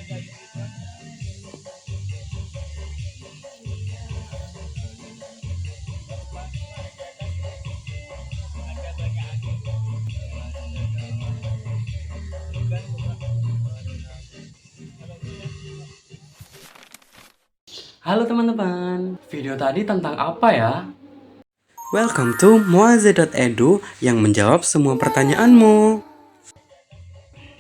Halo teman-teman, video tadi tentang apa ya? Welcome to moaze.edu yang menjawab semua pertanyaanmu.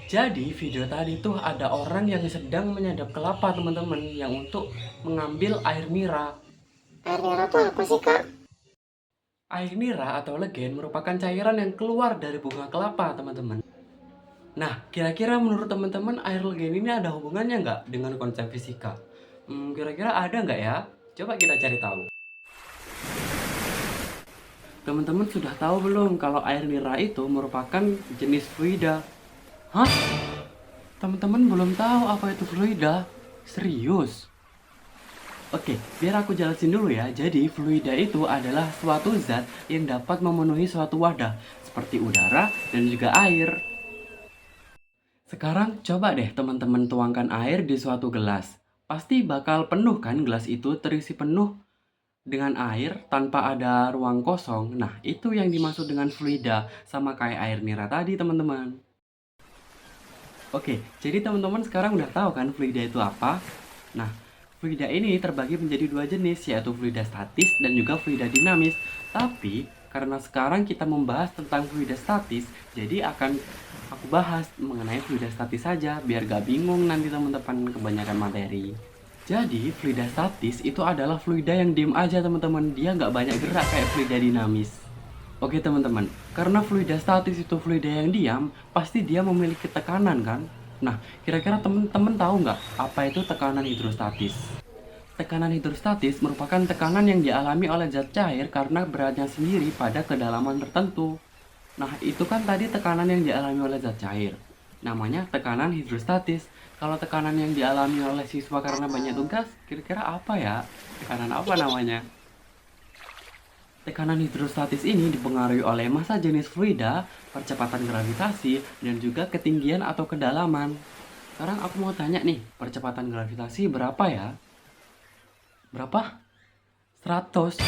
Jadi video tadi tuh ada orang yang sedang menyadap kelapa teman-teman, yang untuk mengambil air nira. Air nira tuh apa sih, Kak? Air nira atau legen merupakan cairan yang keluar dari bunga kelapa teman-teman. Nah, kira-kira menurut teman-teman air legen ini ada hubungannya nggak dengan konsep fisika? Kira-kira ada nggak ya? Coba kita cari tahu. Teman-teman sudah tahu belum kalau air nira itu merupakan jenis fluida? Hah? Teman-teman belum tahu apa itu fluida? Serius? Oke, biar aku jelasin dulu ya. Jadi, fluida itu adalah suatu zat yang dapat memenuhi suatu wadah, seperti udara dan juga air. Sekarang coba deh teman-teman tuangkan air di suatu gelas. Pasti bakal penuh kan gelas itu, terisi penuh dengan air tanpa ada ruang kosong. Nah, itu yang dimaksud dengan fluida, sama kayak air nira tadi teman-teman. Oke, jadi teman-teman sekarang udah tahu kan fluida itu apa? Nah, fluida ini terbagi menjadi dua jenis, yaitu fluida statis dan juga fluida dinamis. Tapi, karena sekarang kita membahas tentang fluida statis, jadi akan aku bahas mengenai fluida statis saja, biar gak bingung nanti teman-teman kebanyakan materi. Jadi, fluida statis itu adalah fluida yang diem aja teman-teman, dia nggak banyak gerak kayak fluida dinamis. Oke teman-teman, karena fluida statis itu fluida yang diam, pasti dia memiliki tekanan kan? Nah, kira-kira teman-teman tahu nggak apa itu tekanan hidrostatis? Tekanan hidrostatis merupakan tekanan yang dialami oleh zat cair karena beratnya sendiri pada kedalaman tertentu. Nah, itu kan tadi tekanan yang dialami oleh zat cair. Namanya tekanan hidrostatis. Kalau tekanan yang dialami oleh siswa karena banyak tugas, kira-kira apa ya? Tekanan apa namanya? Tekanan hidrostatis ini dipengaruhi oleh massa jenis fluida, percepatan gravitasi, dan juga ketinggian atau kedalaman. Sekarang aku mau tanya nih, percepatan gravitasi berapa ya? Berapa? 100.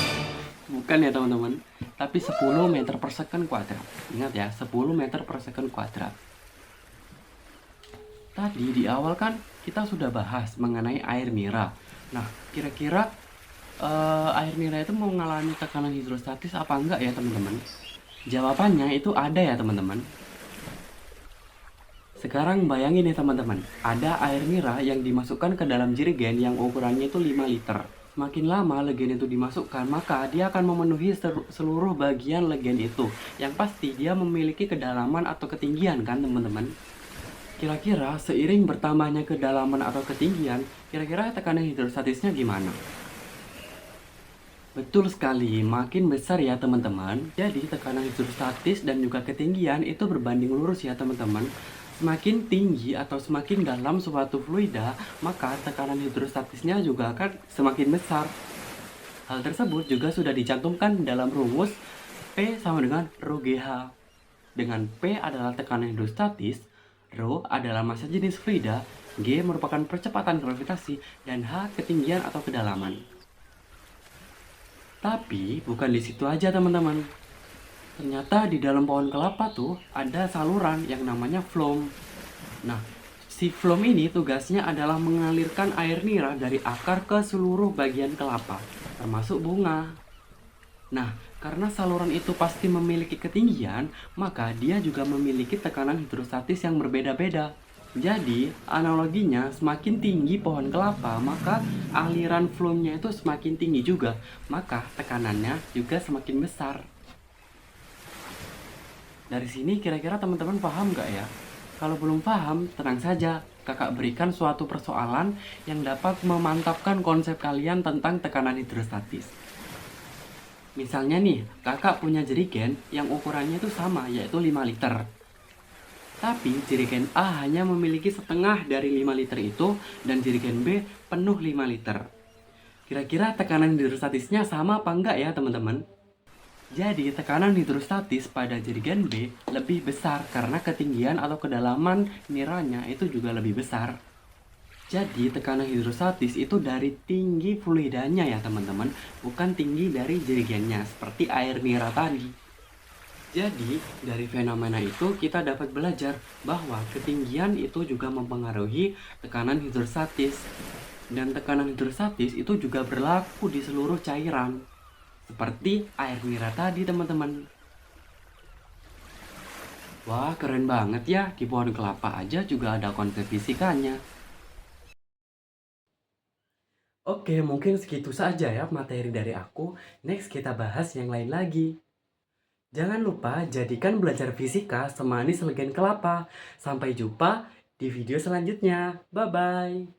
Bukan ya teman-teman, tapi 10 meter per second kuadrat. Ingat ya, 10 meter per second kuadrat. Tadi di awal kan kita sudah bahas mengenai air nira. Nah, kira-kira air nira itu mengalami tekanan hidrostatis apa enggak ya teman-teman? Jawabannya itu ada ya teman-teman. Sekarang bayangin nih teman-teman, ada air nira yang dimasukkan ke dalam jerigen yang ukurannya itu 5 liter. Semakin lama legen itu dimasukkan, maka dia akan memenuhi seluruh bagian legen itu. Yang pasti dia memiliki kedalaman atau ketinggian kan teman-teman? Kira-kira seiring bertambahnya kedalaman atau ketinggian, kira-kira tekanan hidrostatisnya gimana? Betul sekali, makin besar ya teman-teman. Jadi tekanan hidrostatis dan juga ketinggian itu berbanding lurus ya teman-teman. Semakin tinggi atau semakin dalam suatu fluida, maka tekanan hidrostatisnya juga akan semakin besar. Hal tersebut juga sudah dicantumkan dalam rumus P sama dengan rho GH. Dengan P adalah tekanan hidrostatis, rho adalah massa jenis fluida, G merupakan percepatan gravitasi, dan H ketinggian atau kedalaman. Tapi bukan di situ aja teman-teman. Ternyata di dalam pohon kelapa tuh ada saluran yang namanya phloem. Nah, si phloem ini tugasnya adalah mengalirkan air nira dari akar ke seluruh bagian kelapa, termasuk bunga. Nah, karena saluran itu pasti memiliki ketinggian, maka dia juga memiliki tekanan hidrostatis yang berbeda-beda. Jadi, analoginya semakin tinggi pohon kelapa, maka aliran flownya itu semakin tinggi juga. Maka tekanannya juga semakin besar. Dari sini kira-kira teman-teman paham nggak ya? Kalau belum paham, tenang saja. Kakak berikan suatu persoalan yang dapat memantapkan konsep kalian tentang tekanan hidrostatis. Misalnya nih, kakak punya jerigen yang ukurannya itu sama, yaitu 5 liter. Tapi jerigen A hanya memiliki setengah dari 5 liter itu dan jerigen B penuh 5 liter. Kira-kira tekanan hidrostatisnya sama apa enggak ya teman-teman? Jadi tekanan hidrostatis pada jerigen B lebih besar karena ketinggian atau kedalaman niranya itu juga lebih besar. Jadi tekanan hidrostatis itu dari tinggi fluidanya ya teman-teman, bukan tinggi dari jerigennya seperti air mineral tadi. Jadi dari fenomena itu kita dapat belajar bahwa ketinggian itu juga mempengaruhi tekanan hidrostatis. Dan tekanan hidrostatis itu juga berlaku di seluruh cairan, seperti air mineral tadi teman-teman. Wah keren banget ya, di pohon kelapa aja juga ada konsep fisikanya. Oke, mungkin segitu saja ya materi dari aku. Next kita bahas yang lain lagi. Jangan lupa jadikan belajar fisika semanis legen kelapa. Sampai jumpa di video selanjutnya. Bye-bye.